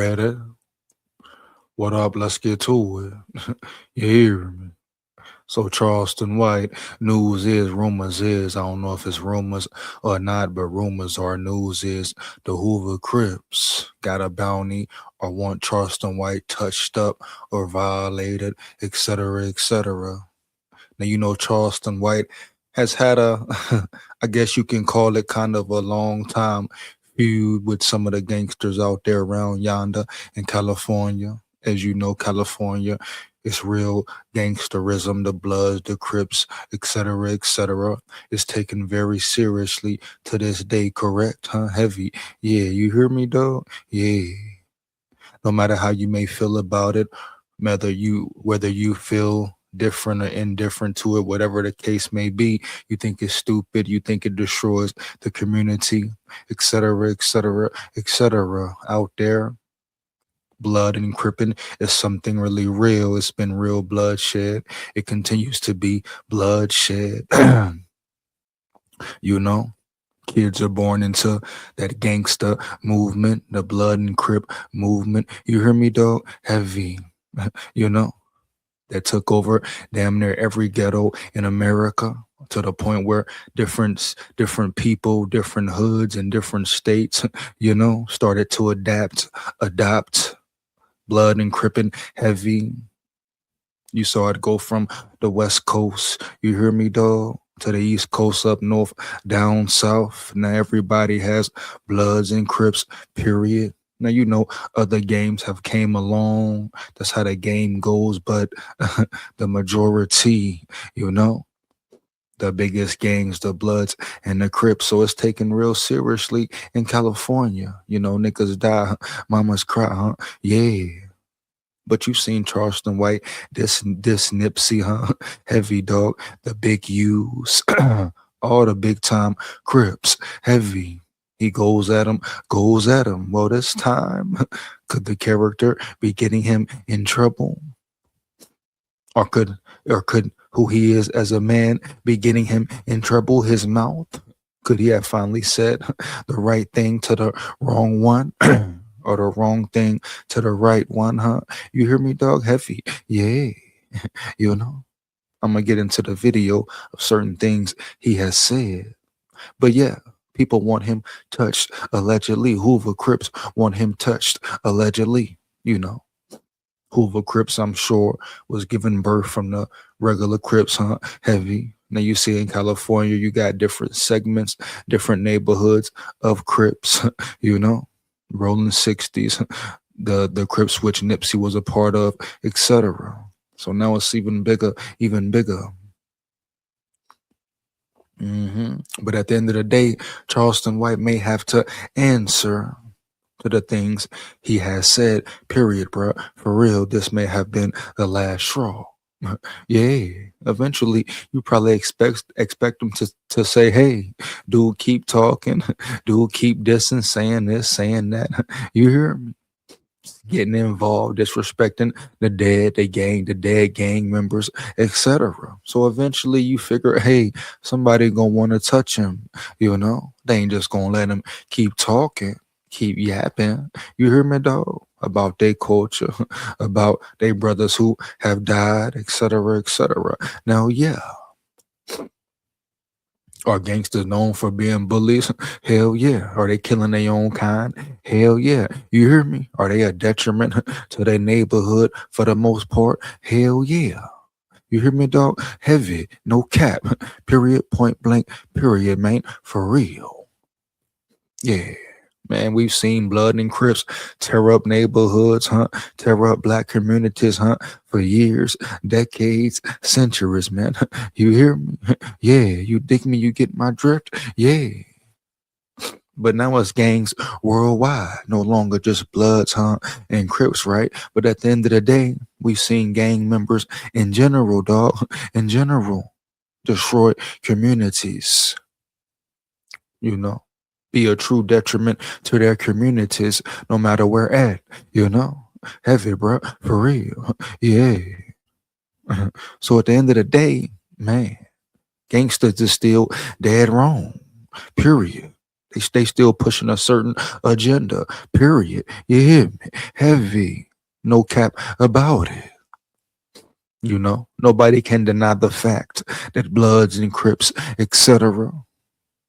at it. What up? Let's get to it. You hear me? So Charleston White, news is, rumors is. I don't know if it's rumors or not, but rumors are news is the Hoover Crips got a bounty or want Charleston White touched up or violated, etc., etc. Now you know Charleston White has had a, I guess you can call it kind of a long time feud with some of the gangsters out there around yonder in California. As you know, California, it's real gangsterism, the Bloods, the Crips, etc., etc. is taken very seriously to this day, correct? Huh? Heavy. Yeah, you hear me, dog? Yeah. No matter how you may feel about it, whether you feel different or indifferent to it, whatever the case may be, you think it's stupid, you think it destroys the community, etc., etc., etc. Out there, blood and cripping is something really real. It's been real bloodshed. It continues to be bloodshed. You know, kids are born into that gangster movement, the blood and crip movement. You hear me, dog? Heavy. You know, that took over damn near every ghetto in America, to the point where different people, different hoods in different states, started to adopt blood and crippin' heavy. You saw it go from the West Coast, you hear me, dog, to the East Coast, up north, down south. Now everybody has Bloods and Crips, period. Now you know other games have came along. That's how the game goes, but the majority, the biggest gangs, the Bloods and the Crips. So it's taken real seriously in California. Niggas die, mamas cry, huh? Yeah. But you've seen Charleston White, this Nipsey, huh? Heavy, dog, the big U's, all the big time Crips, heavy. He goes at him. Well, this time, could the character be getting him in trouble? Or could who he is as a man be getting him in trouble? His mouth? Could he have finally said the right thing to the wrong one? Or the wrong thing to the right one, huh? You hear me, dog? Heavy. Yeah. I'm going to get into the video of certain things he has said. But yeah, people want him touched, allegedly. Hoover Crips want him touched, allegedly. Hoover Crips, I'm sure, was given birth from the regular Crips, huh? Heavy. Now you see in California, you got different segments, different neighborhoods of Crips, rolling 60s, the Crips which Nipsey was a part of, etc. So now it's even bigger, even bigger. But at the end of the day, Charleston White may have to answer to the things he has said, period, bro. For real, this may have been the last straw. Yeah, eventually you probably expect him to say, hey, dude, keep talking, dude, keep dissing, saying this, saying that. You hear me? Getting involved, disrespecting the dead gang members, etc. So eventually you figure, hey, somebody gonna want to touch him. They ain't just gonna let him keep talking, keep yapping. You hear me, dog? About their culture, about their brothers who have died, etc., etc. Now, yeah, are gangsters known for being bullies? Hell yeah. Are they killing their own kind? Hell yeah. You hear me? Are they a detriment to their neighborhood for the most part? Hell yeah. You hear me, dog? Heavy, no cap, period, point blank, period, man, for real. Yeah. Man, we've seen Blood and Crips tear up neighborhoods, huh? Tear up black communities, huh? For years, decades, centuries, man. You hear me? Yeah, you dig me, you get my drift? Yeah. But now it's gangs worldwide, no longer just Bloods, huh? And Crips, right? But at the end of the day, we've seen gang members in general, dog, in general, destroy communities, be a true detriment to their communities, no matter where at, Heavy, bro, for real. Yeah. So at the end of the day, man, gangsters is still dead wrong. Period. They still pushing a certain agenda, period. You hear me? Heavy. No cap about it. You know, nobody can deny the fact that Bloods and Crips, etc.,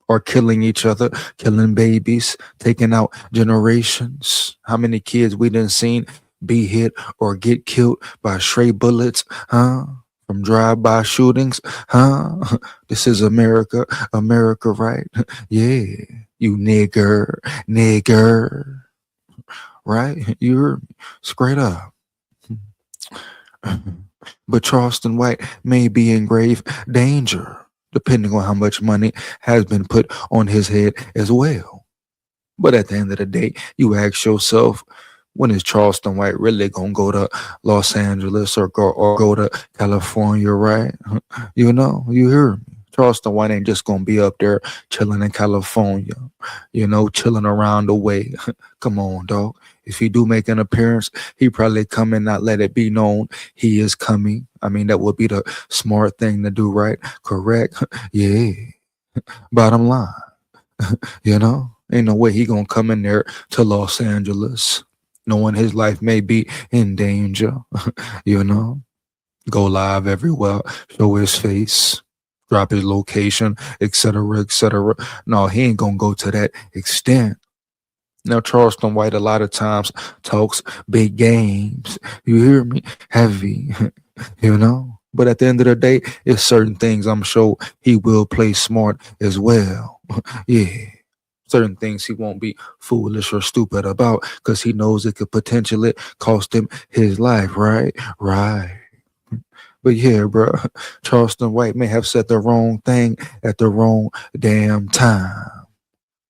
are killing each other, killing babies, taking out generations. How many kids we done seen be hit or get killed by stray bullets, huh? From drive-by shootings, huh? This is America, America, right? Yeah, you nigger, right? You heard me, straight up. But Charleston White may be in grave danger, depending on how much money has been put on his head as well. But at the end of the day, you ask yourself, when is Charleston White really gonna go to Los Angeles or go to California, right? You know, you hear me. Charleston White ain't just gonna be up there chilling in California, you know, chilling around the way. Come on, dog. If he do make an appearance, he probably come and not let it be known he is coming. I mean, that would be the smart thing to do, right? Correct? Yeah. Bottom line, you know, ain't no way he gonna come in there to Los Angeles, knowing his life may be in danger. You know, go live everywhere, show his face, drop his location, etc., etc. No, he ain't gonna go to that extent. Now, Charleston White a lot of times talks big games. You hear me? Heavy, you know? But at the end of the day, it's certain things I'm sure he will play smart as well. Yeah. Certain things he won't be foolish or stupid about because he knows it could potentially cost him his life, right? Right. But yeah, bro, Charleston White may have said the wrong thing at the wrong damn time.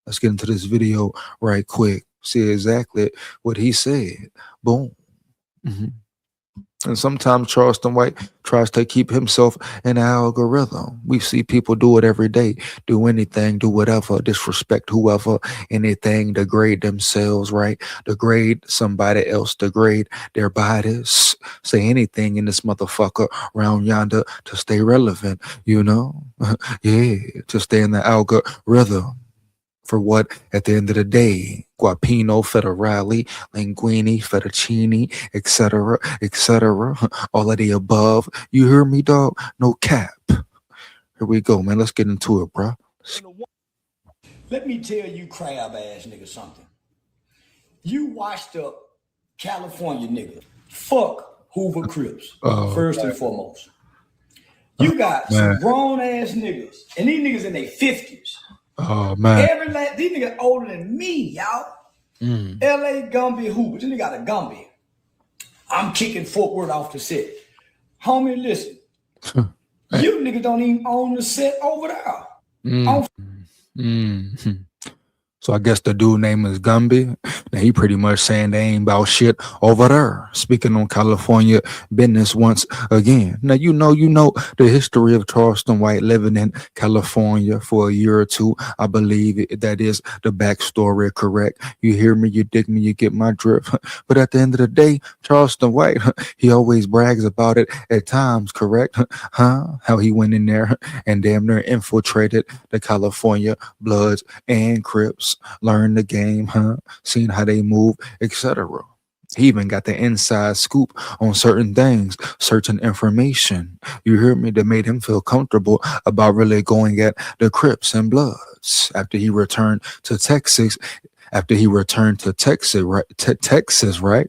Let's get into this video right quick. See exactly what he said. Boom. Mhm. And sometimes Charleston White tries to keep himself in an algorithm. We see people do it every day. Do anything, do whatever, disrespect whoever, anything, degrade themselves, right? Degrade somebody else, degrade their bodies. Say anything in this motherfucker around yonder to stay relevant, you know? Yeah, to stay in the algorithm. For what? At the end of the day, guapino, federale, linguine, fettuccine, etc., etc. All of the above. You hear me, dog? No cap. Here we go, man. Let's get into it, bro. Let me tell you, crab ass nigga, something. You washed up California niggas. Fuck Hoover Crips, first and foremost. You got man. some grown ass niggas, and these niggas in their 50s. Oh man. These niggas older than me, y'all. LA Gumby Hoover. This nigga got a Gumby. I'm kicking Fort Worth off the set. Homie, listen. You niggas don't even own the set over there. So I guess the dude name is Gumby. Now he pretty much saying they ain't about shit over there. Speaking on California business once again. Now you know the history of Charleston White living in California for a year or two. I believe that is the backstory, correct? You hear me, you dig me, you get my drift. But at the end of the day, Charleston White, he always brags about it at times, correct? Huh? How he went in there and damn near infiltrated the California Bloods and Crips. Learn the game, huh? Seen how they move, etc. He even got the inside scoop on certain things, certain information. You hear me? That made him feel comfortable about really going at the Crips and Bloods after he returned to Texas. Texas, right?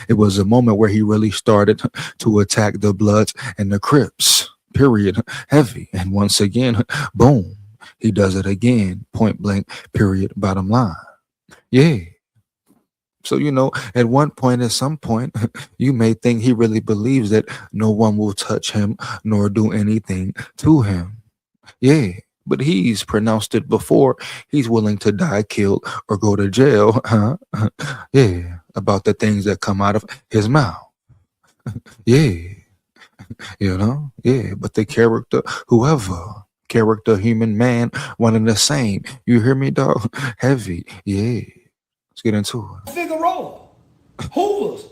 It was a moment where he really started to attack the Bloods and the Crips. Period. Heavy. And once again, boom. He does it again, point blank, period, bottom line. Yeah. So, at one point, at some point, you may think he really believes that no one will touch him nor do anything to him. Yeah. But he's pronounced it before. He's willing to die, killed, or go to jail. Huh? Yeah. About the things that come out of his mouth. Yeah. Yeah. But the character, character, human man, one and the same. You hear me, dog? Heavy. Yeah. Let's get into it. Figaro. Hoovers.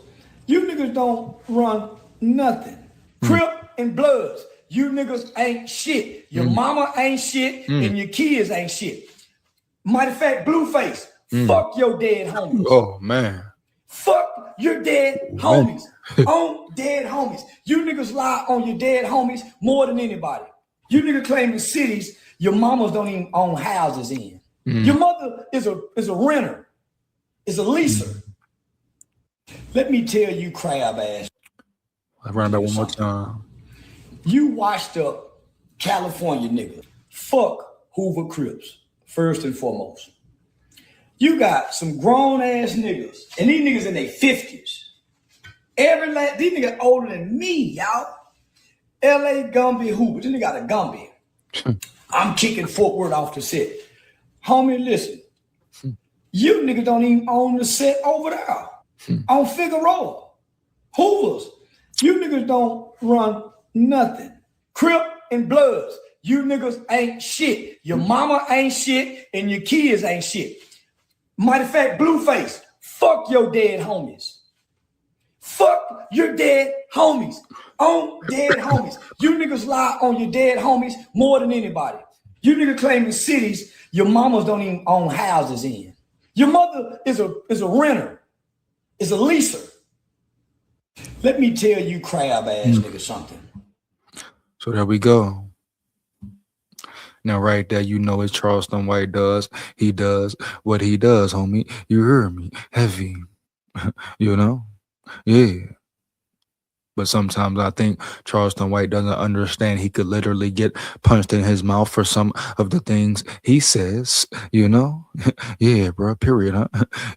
You niggas don't run nothing. Crip and Bloods. You niggas ain't shit. Your mama ain't shit and your kids ain't shit. Matter of fact, Blueface, fuck your dead homies. Oh man. Fuck your dead homies. On dead homies. You niggas lie on your dead homies more than anybody. You niggas claim in cities your mamas don't even own houses in. Your mother is a renter, is a leaser. Let me tell you, crab ass. I run that one more time. You washed up California niggas. Fuck Hoover Crips, first and foremost. You got some grown ass niggas, and these niggas in their 50s. These niggas older than me, y'all. LA Gumby Hoover. This nigga got a Gumby. I'm kicking Fort Worth off the set. Homie, listen. You niggas don't even own the set over there on Figueroa. Hoovers. You niggas don't run nothing. Crip and Bloods. You niggas ain't shit. Your mama ain't shit, and your kids ain't shit. Matter of fact, Blueface, fuck your dead homies. Fuck your dead homies. On dead homies. You niggas lie on your dead homies more than anybody. You niggas claim in cities your mamas don't even own houses in. Your mother is a renter, is a leaser. Let me tell you, crab ass nigga, something. So there we go. Now, right there, you know what Charleston White does. He does what he does, homie. You heard me. Heavy. You know? Yeah. But sometimes I think Charleston White doesn't understand he could literally get punched in his mouth for some of the things he says, you know? Yeah, bro, period, huh?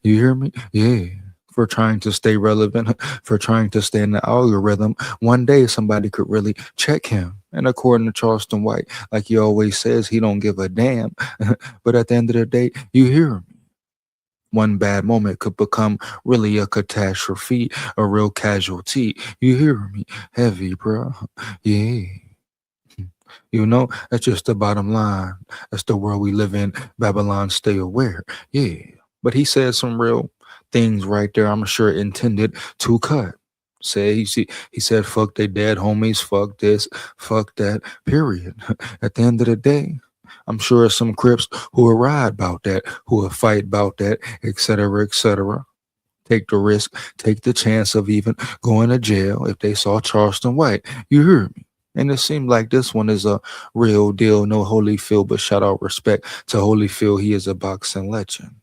You hear me? Yeah. For trying to stay relevant, for trying to stay in the algorithm, one day somebody could really check him. And according to Charleston White, like he always says, he don't give a damn. But at the end of the day, you hear me. One bad moment could become really a catastrophe, a real casualty. You hear me? Heavy, bro. Yeah. You know, that's just the bottom line. That's the world we live in. Babylon, stay aware. Yeah. But he said some real things right there, I'm sure intended to cut. He said, fuck they dead homies, fuck this, fuck that, period. At the end of the day, I'm sure some Crips who will ride about that, who will fight about that, etc., etc. Take the risk, take the chance of even going to jail if they saw Charleston White. You heard me? And it seemed like this one is a real deal. No Holyfield, but shout out respect to Holyfield. He is a boxing legend.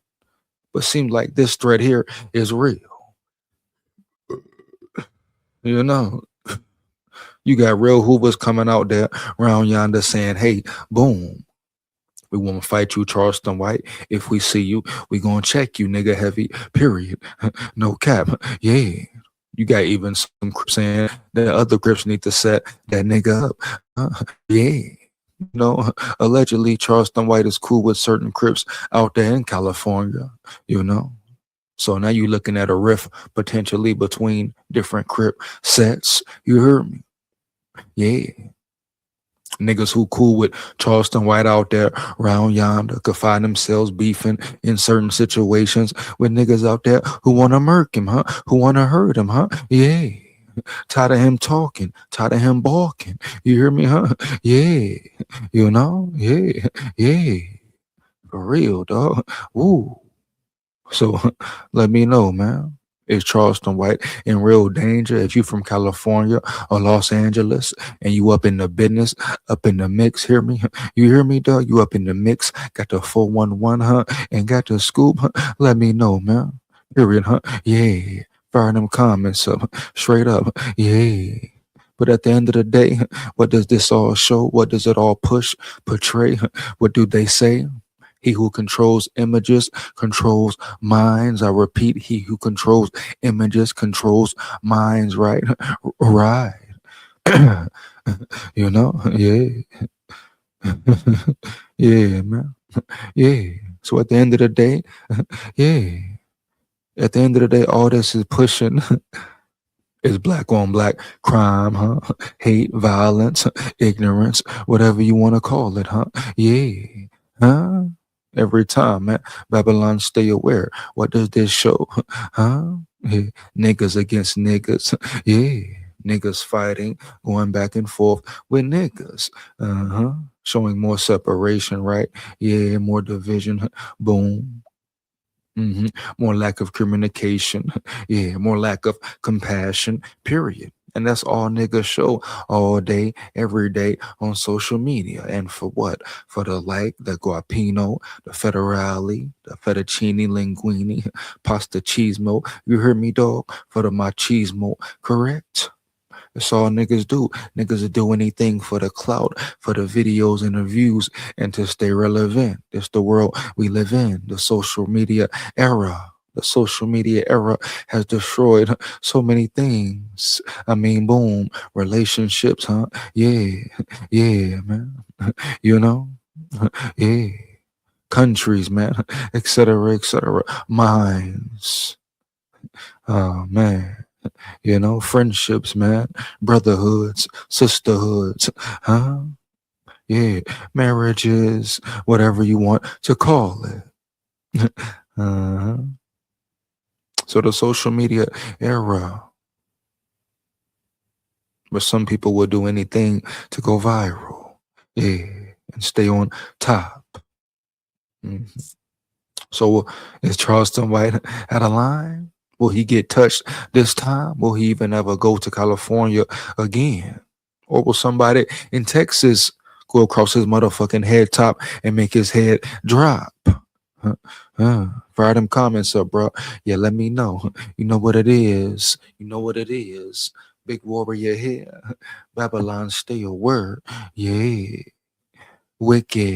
But seems like this threat here is real. You know, you got real Hoovers coming out there around yonder saying, hey, boom, we want to fight you, Charleston White. If we see you, we going to check you, nigga heavy, period. No cap. Yeah. You got even some Crips saying that other Crips need to set that nigga up. Yeah. You know, allegedly Charleston White is cool with certain Crips out there in California, you know. So now you're looking at a rift potentially between different Crip sets. You heard me? Yeah. Niggas who cool with Charleston White out there around yonder could find themselves beefing in certain situations with niggas out there who want to murk him, huh? Who want to hurt him, huh? Yeah. Tired of him talking, tired of him balking. You hear me, huh? Yeah. You know? Yeah. Yeah. For real, dog. Ooh. So let me know, man. Is Charleston White in real danger? If you from California or Los Angeles and you up in the business, up in the mix, hear me? You hear me, dog? You up in the mix, got the 411, huh? And got the scoop, huh? Let me know, man. Period, huh? Yeah. Fire them comments up, straight up. Yeah. But at the end of the day, what does this all show? What does it all portray? What do they say? He who controls images controls minds. I repeat, he who controls images controls minds, right? Right. You know? Yeah. Yeah, man. Yeah. So at the end of the day, yeah. At the end of the day, all this is pushing is black on black crime, huh? Hate, violence, ignorance, whatever you want to call it, huh? Yeah. Huh? Every time, man. Babylon, stay aware. What does this show? Huh? Yeah. Niggas against niggas. Yeah. Niggas fighting, going back and forth with niggas. Showing more separation, right? Yeah, more division. Boom. More lack of communication. Yeah, more lack of compassion, period. And that's all niggas show all day, every day on social media. And for what? For the like, the guapino, the federale, the fettuccine linguine, pasta cheesemo. You heard me, dog? For the machismo, correct? That's all niggas do. Niggas will do anything for the clout, for the videos and the views, and to stay relevant. It's the world we live in, the social media era. The social media era has destroyed so many things. I mean, boom, relationships, huh? Yeah, yeah, man. You know? Yeah. Countries, man, etc., etc. Minds. Oh, man. Friendships, man, brotherhoods, sisterhoods, huh? Yeah, marriages, whatever you want to call it. uh-huh. So the social media era, where some people will do anything to go viral, yeah, and stay on top. Mhm. So is Charleston White at a line? Will he get touched this time? Will he even ever go to California again? Or will somebody in Texas go across his motherfucking head top and make his head drop? Huh? Fire them comments up, bro. Yeah, let me know. You know what it is. You know what it is. Big warrior here. Babylon, stay a word. Yeah. Wicked.